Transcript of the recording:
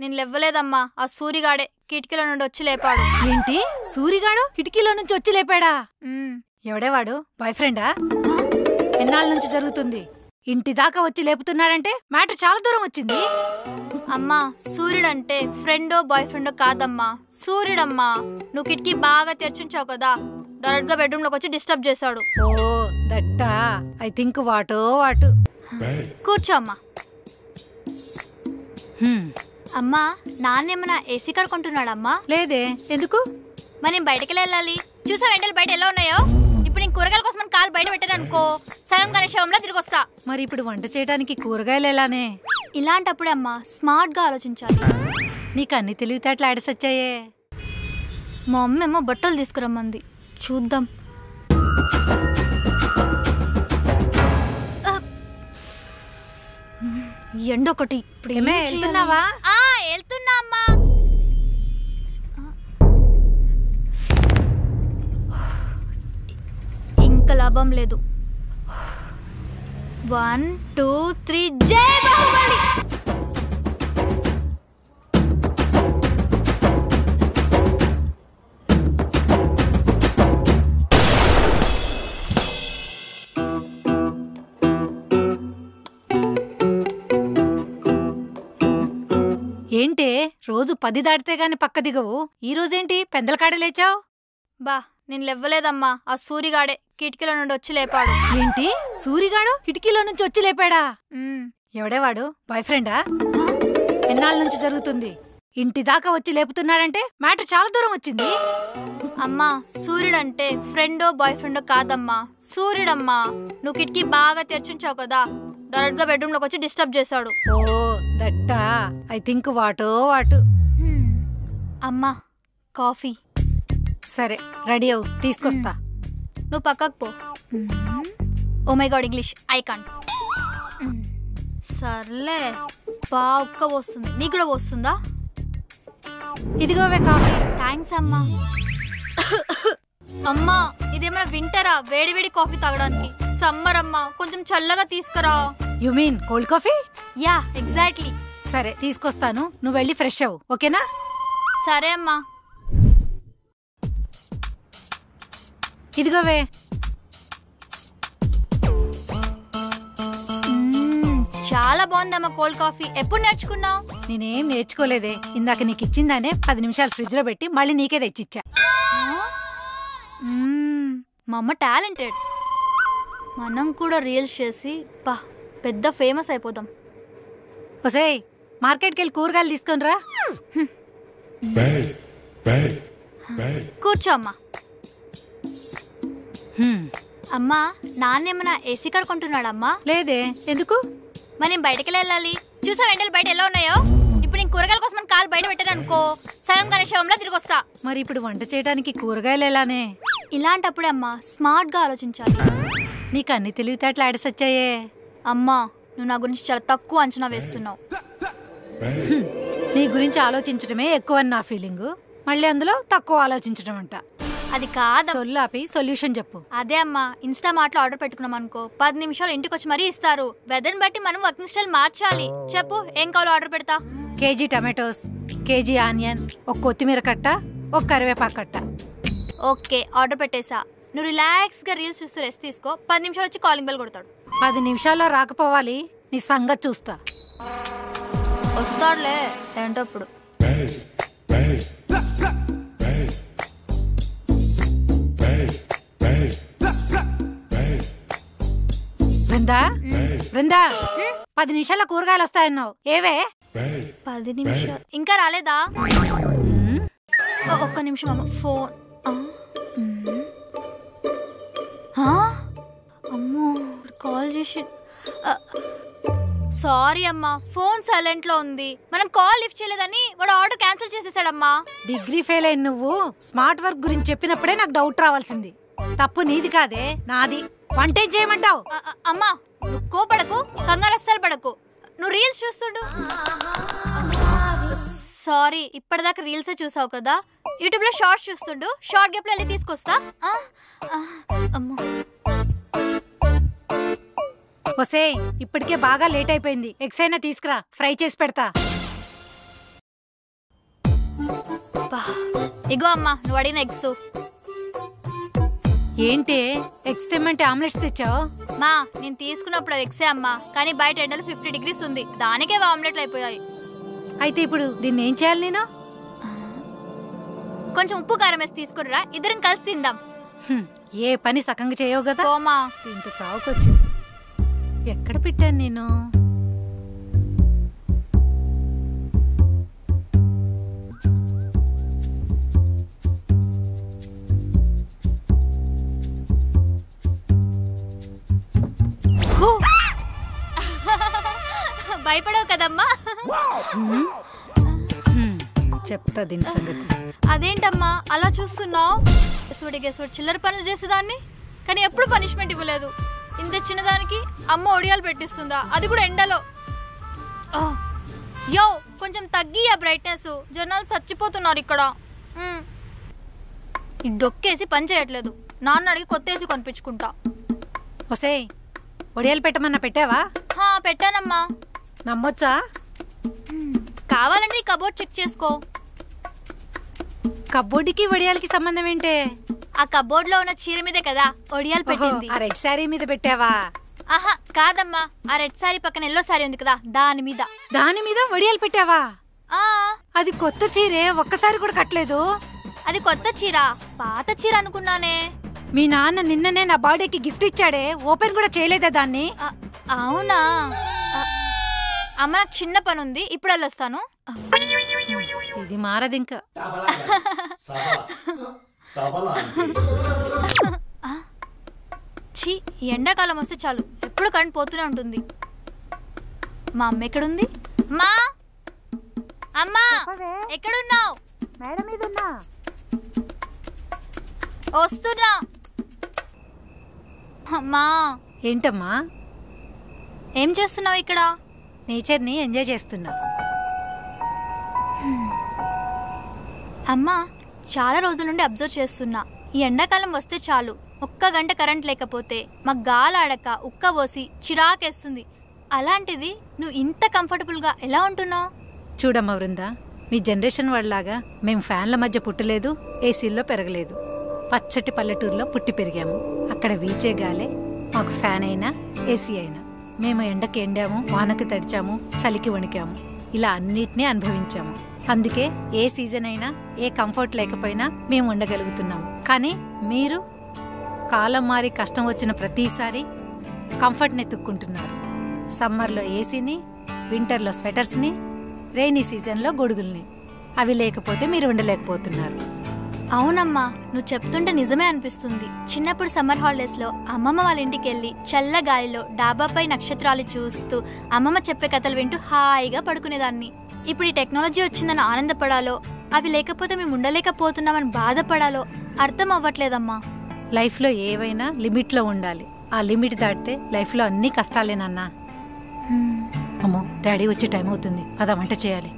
నేను లేవలేదమ్మా. ఆ సూరిగాడే కిటికీలో నుండి వచ్చి లేపాడు. ఏంటి? సూరిగాడు కిటికీలో నుంచి వచ్చి లేపాడా? ఎవడేవాడు? బాయ్ ఫ్రెండా? ఎన్నాళ్ళ నుంచి జరుగుతుంది? ఇంటి దాకా వచ్చి లేపుతున్నాడంటే మ్యాటర్ చాలా దూరం వచ్చింది. అమ్మా, సూర్యుడంటే ఫ్రెండో బాయ్ ఫ్రెండో కాదమ్మా, సూర్యుడమ్మా. నువ్వు కిటికీ బాగా తెరిచుంచావు కదా, డైరెక్ట్ గా బెడ్రూమ్ లోకి వచ్చి డిస్టర్బ్ చేశాడు. ఓ దట్టా. I think what. కూర్చో అమ్మా. అమ్మా, నాన్నేమన్నా ఏసీ కార్ కొంటున్నాడమ్మా? లేదే. ఎందుకు? మరి నేను బయటకి వెళ్ళాలి. చూసా వెంటనే బయట ఎలా ఉన్నాయో. ఇప్పుడు నేను కూరగాయల కోసం కాలు బయట పెట్టాను అనుకో, సగం కానీ శవంలో తిరిగి వస్తా. మరి ఇప్పుడు వంట చేయడానికి కూరగాయలు ఎలానే? ఇలాంటప్పుడే అమ్మా స్మార్ట్ గా ఆలోచించాలి. నీకు అన్ని తెలివితేటలు ఆడసొచ్చాయే. మా అమ్మేమో బట్టలు తీసుకురమ్మంది, చూద్దాం. ఎండొకటి. వెళ్తున్నావా? వెళ్తున్నా అమ్మా. ఇంకా లాభం లేదు. 1 2 3 జై బాహుబలి. ఏంటే రోజు 10 దాటితే గాని పక్క దిగవు, ఈ రోజేంటి పెందలకాడ లేచావు? బా, నేను లేవలేదమ్మా. ఆ సూరిగాడే కిటికీలో నుండి వచ్చి లేపాడు. ఏంటి? సూరిగాడు కిటికీలో నుంచి వచ్చి లేపాడా? ఎవడేవాడు? బాయ్ ఫ్రెండా? ఎన్నాళ్ళ నుంచి జరుగుతుంది? ఇంటి దాకా వచ్చి లేపుతున్నాడంటే మ్యాటర్ చాలా దూరం వచ్చింది. అమ్మా, సూర్యుడంటే ఫ్రెండో బాయ్ ఫ్రెండో కాదమ్మా, సూర్యుడమ్మా. నువ్వు కిటికీ బాగా తెరిచుంచావు కదా, డైరెక్ట్ గా బెడ్రూమ్ లోకి వచ్చి డిస్టర్బ్ చేశాడు. ఓ దట్టా. I think what. అమ్మా, కాఫీ. సరే, రెడీ అవు, తీసుకొస్తా. నువ్వు పక్కకు పో. Oh my god, English I can't. సర్లే, బాగా వస్తుంది. నీకు కూడా వస్తుందా? ఇదిగోవే కాఫీ. థ్యాంక్స్ అమ్మా. అమ్మా, ఇదేమైనా వింటరా వేడివేడి కాఫీ తాగడానికి? సమ్మర్ అమ్మా, కొంచెం చల్లగా తీసుకురా. You mean cold coffee? Yeah, exactly. సరే, తీసుకొస్తాను. నువ్వు వెళ్ళి ఫ్రెష్ అవ్వు, ఓకేనా? సరే అమ్మా. ఇదిగోవే. చాలా బాగుందమ్మా కోల్డ్ కాఫీ. ఎప్పుడు నేర్చుకున్నావు? నేనేం నేర్చుకోలేదే. ఇందాక నీకు ఇచ్చిందానే 10 నిమిషాలు ఫ్రిడ్జ్ లో పెట్టి మళ్ళీ నీకే తెచ్చిచ్చా. మా అమ్మ టాలెంటెడ్. మనం కూడా రీల్స్ చేసి పెద్ద ఫేమస్ అయిపోదాం. ఒసేయ్, మార్కెట్కి వెళ్ళి కూరగాయలు తీసుకొని రా. కూర్చో అమ్మా. అమ్మా, నాన్నేమన్నా ఏసీ కార్ కొంటున్నాడమ్మా? లేదే. ఎందుకు? మరి నేను బయటకి వెళ్ళాలి. చూసా వెంటనే బయట ఎలా ఉన్నాయో. ఇప్పుడు నేను కూరగాయల కోసం కాలు బయట పెట్టాను అనుకో, సగం కానీ శవంలో తిరిగి వస్తా. మరి ఇప్పుడు వంట చేయడానికి కూరగాయలు ఎలానే? ఇలాంటప్పుడే అమ్మా స్మార్ట్ గా ఆలోచించాలి. నీకు అన్ని తెలివితేటలు ఆడసొచ్చాయే. అమ్మా, నువ్వు నా గురించి చాలా తక్కువ అంచనా వేస్తున్నావు. నీ గురించి ఆలోచించడమే ఎక్కువ అని నా ఫీలింగ్. మళ్ళీ అందులో తక్కువ ఆలోచించడం అంట. అది కాదు. సొల్లాపి సొల్యూషన్ చెప్పు. అదే అమ్మా, ఇన్స్టా మార్ట్లో ఆర్డర్ పెట్టుకున్నాం అనుకో, 10 నిమిషాలు ఇంటికి వచ్చి మరీ ఇస్తారు. వెదర్ని బట్టి మనం వర్కింగ్ స్టైల్ మార్చాలి. చెప్పు, ఏం కావాలో ఆర్డర్ పెడతా. కేజీ టమాటోస్, కేజీ ఆనియన్, ఒక కొత్తిమీర కట్ట, ఒక కరివేపాకు కట్ట. ఓకే, ఆర్డర్ పెట్టేసా. నువ్వు రిలాక్స్ గా రీల్స్ చూస్తూ రెస్ట్ తీసుకో. 10 నిమిషాలు వచ్చి కాలింగ్ బెల్ కొడతాడు. 10 నిమిషాల్లో రాకపోవాలి, నీ సంగతి చూస్తా. వస్తాడులే ఏంటప్పుడు. బృందా, 10 నిమిషాల్లో కూరగాయలు వస్తాయన్నావు, ఏవే? 10 నిమిషాలు ఇంకా రాలేదా? ఒక్క నిమిషం అమ్మ, ఫోన్. అమ్మో, కాల్ చేసి. సారీ అమ్మా, ఫోన్ సైలెంట్ లో ఉంది. మనం కాల్ లిఫ్ట్ చేయలేదని వాడు ఆర్డర్ క్యాన్సిల్ చేసేసాడమ్మా. డిగ్రీ ఫెయిల్ అయిన నువ్వు స్మార్ట్ వర్క్ గురించి చెప్పినప్పుడే నాకు డౌట్ రావాల్సింది. తప్పు నీది కాదే, నాది. వంటేం చేయమంటావు? అమ్మా, నువ్వు కోపడకు, కంగారు అస్సలు పడకు. నువ్వు రీల్స్ చూస్తుండు. సారీ, ఇప్పటిదాకా రీల్సే చూసావు కదా. యూట్యూబ్ లో షార్ట్స్ చూస్తుండు. షార్ట్ గ్యాప్ లో వెళ్ళి తీసుకొస్తా. అమ్మో, ఒసేయ్, ఇప్పటికే బాగా లేట్ అయిపోయింది. ఎగ్స్ అయినా తీసుకురా, ఫ్రై చేసి పెడతా. ఇగో అమ్మా నువ్వు అడిగిన ఎగ్స్. ఏంటి ఎగ్స్ తెమ్మంటే ఆమ్లెట్స్ తెచ్చావు? మా నేను తీసుకున్నప్పుడు ఎగ్సే అమ్మా, కానీ బయట ఎండలు 50 degrees ఉంది, దానికే ఆమ్లెట్లు అయిపోయాయి. అయితే ఇప్పుడు దీన్ని ఏం చేయాలి నేను? కొంచెం ఉప్పు కారం వేసి తీసుకురా, ఇద్దరం కలిసి తిందాం. ఏ పని సకంగా చేయవు కదా. పోమా. దీంతో చావుకొచ్చింది. ఎక్కడ పెట్టాను నేను? భయపడవు కదమ్మా? చెప్తా దీని సంగతి. అదేంటమ్మా అలా చూస్తున్నావు? గెసుడు చిల్లర పనులు చేసేదాన్ని, కానీ ఎప్పుడు పనిష్మెంట్ ఇవ్వలేదు. ఇంత చిన్నదానికి అమ్మ ఒడియాలు పెట్టిస్తుందా, అది కూడా ఎండలో. యో కొంచెం తగ్గి ఆ బ్రైట్నెస్, జనాలు చచ్చిపోతున్నారు ఇక్కడ. ఈ డొక్కేసి పని చేయట్లేదు, నాన్న అడిగి కొత్తేసి కొనిపించుకుంటా. ఒసేయ్ ఒడియాలు పెట్టమన్నా పెట్టావా? పెట్టానమ్మా. నమ్మొచ్చా? కావాలంటే ఈ కబోర్డ్ చెక్ చేసుకో. కబోర్డుకి వడియాలకి సంబంధం ఏంటే? ఆ కబోర్డ్ లో ఉన్న చీర మీదే కదా ఒడియాలు పెట్టింది. ఆ రెడ్ సారీ మీద పెట్టావా? ఆహా కాదమ్మా, ఆ రెడ్ సారీ పక్కన ఎల్లో సారీ ఉంది కదా, దాని మీద. దాని మీద వడియాలు పెట్టావా? ఆ అది కొత్త చీరే, ఒక్కసారి కూడా కట్టలేదు. అది కొత్త చీర, పాత చీర అనుకున్నానే. మీ నాన్న నిన్ననే నా బర్త్డేకి గిఫ్ట్ ఇచ్చాడే, ఓపెన్ కూడా చేయలేదా దాన్ని? అవునా? అమ్మ నాకు చిన్న పని ఉంది, ఇప్పుడు వెళ్ళొస్తాను. ఇది మారదు ఇంకా. ఛీ, ఎండాకాలం వస్తే చాలు ఎప్పుడు కరెంట్ పోతూనే ఉంటుంది. మా అమ్మ ఎక్కడుంది? మా అమ్మా ఎక్కడున్నావు? వస్తున్నా. అమ్మా. ఏంటమ్మా? ఏం చేస్తున్నావు ఇక్కడ? నేచర్ని ఎంజాయ్ చేస్తున్నా. అమ్మా చాలా రోజుల నుండి అబ్జర్వ్ చేస్తున్నా, ఈ ఎండాకాలం వస్తే చాలు ఒక్క గంట కరెంట్ లేకపోతే మాకు గాలాడక ఉక్క పోసి చిరాకేస్తుంది. అలాంటిది నువ్వు ఇంత కంఫర్టబుల్గా ఎలా ఉంటున్నావు? చూడమ్మా వృందా, మీ జనరేషన్ వాళ్ళలాగా మేము ఫ్యాన్ల మధ్య పుట్టలేదు, ఏసీల్లో పెరగలేదు. పచ్చటి పల్లెటూరులో పుట్టి పెరిగాము. అక్కడ వీచే గాలే మాకు ఫ్యాన్ అయినా ఏసీ అయినా. మేము ఎండకి ఎండాము, వానకు తడిచాము, చలికి వణికాము, ఇలా అన్నిటినీ అనుభవించాము. అందుకే ఏ సీజన్ అయినా ఏ కంఫర్ట్ లేకపోయినా మేము ఉండగలుగుతున్నాము. కానీ మీరు కాలం మారి కష్టం వచ్చిన ప్రతిసారి కంఫర్ట్ని ఎత్తుక్కుంటున్నారు. సమ్మర్లో ఏసీని, వింటర్లో స్వెటర్స్ని, రెయినీ సీజన్లో గొడుగుల్ని. అవి లేకపోతే మీరు ఉండలేకపోతున్నారు. అవునమ్మా, నువ్వు చెప్తుంటే నిజమే అనిపిస్తుంది. చిన్నప్పుడు సమ్మర్ హాలిడేస్లో అమ్మమ్మ వాళ్ళ ఇంటికి వెళ్ళి చల్లగాలిలో డాబాపై నక్షత్రాలు చూస్తూ అమ్మమ్మ చెప్పే కథలు వింటూ హాయిగా పడుకునేదాన్ని. ఇప్పుడు ఈ టెక్నాలజీ వచ్చిందని ఆనందపడాలో, అవి లేకపోతే మేము ఉండలేకపోతున్నామని బాధపడాలో అర్థం అవ్వట్లేదమ్మా. లైఫ్లో ఏవైనా లిమిట్లో ఉండాలి. ఆ లిమిట్ దాటితే లైఫ్లో అన్ని కష్టాలేనన్నా. అమ్మో డాడీ వచ్చే టైం అవుతుంది, పద వంట చేయాలి.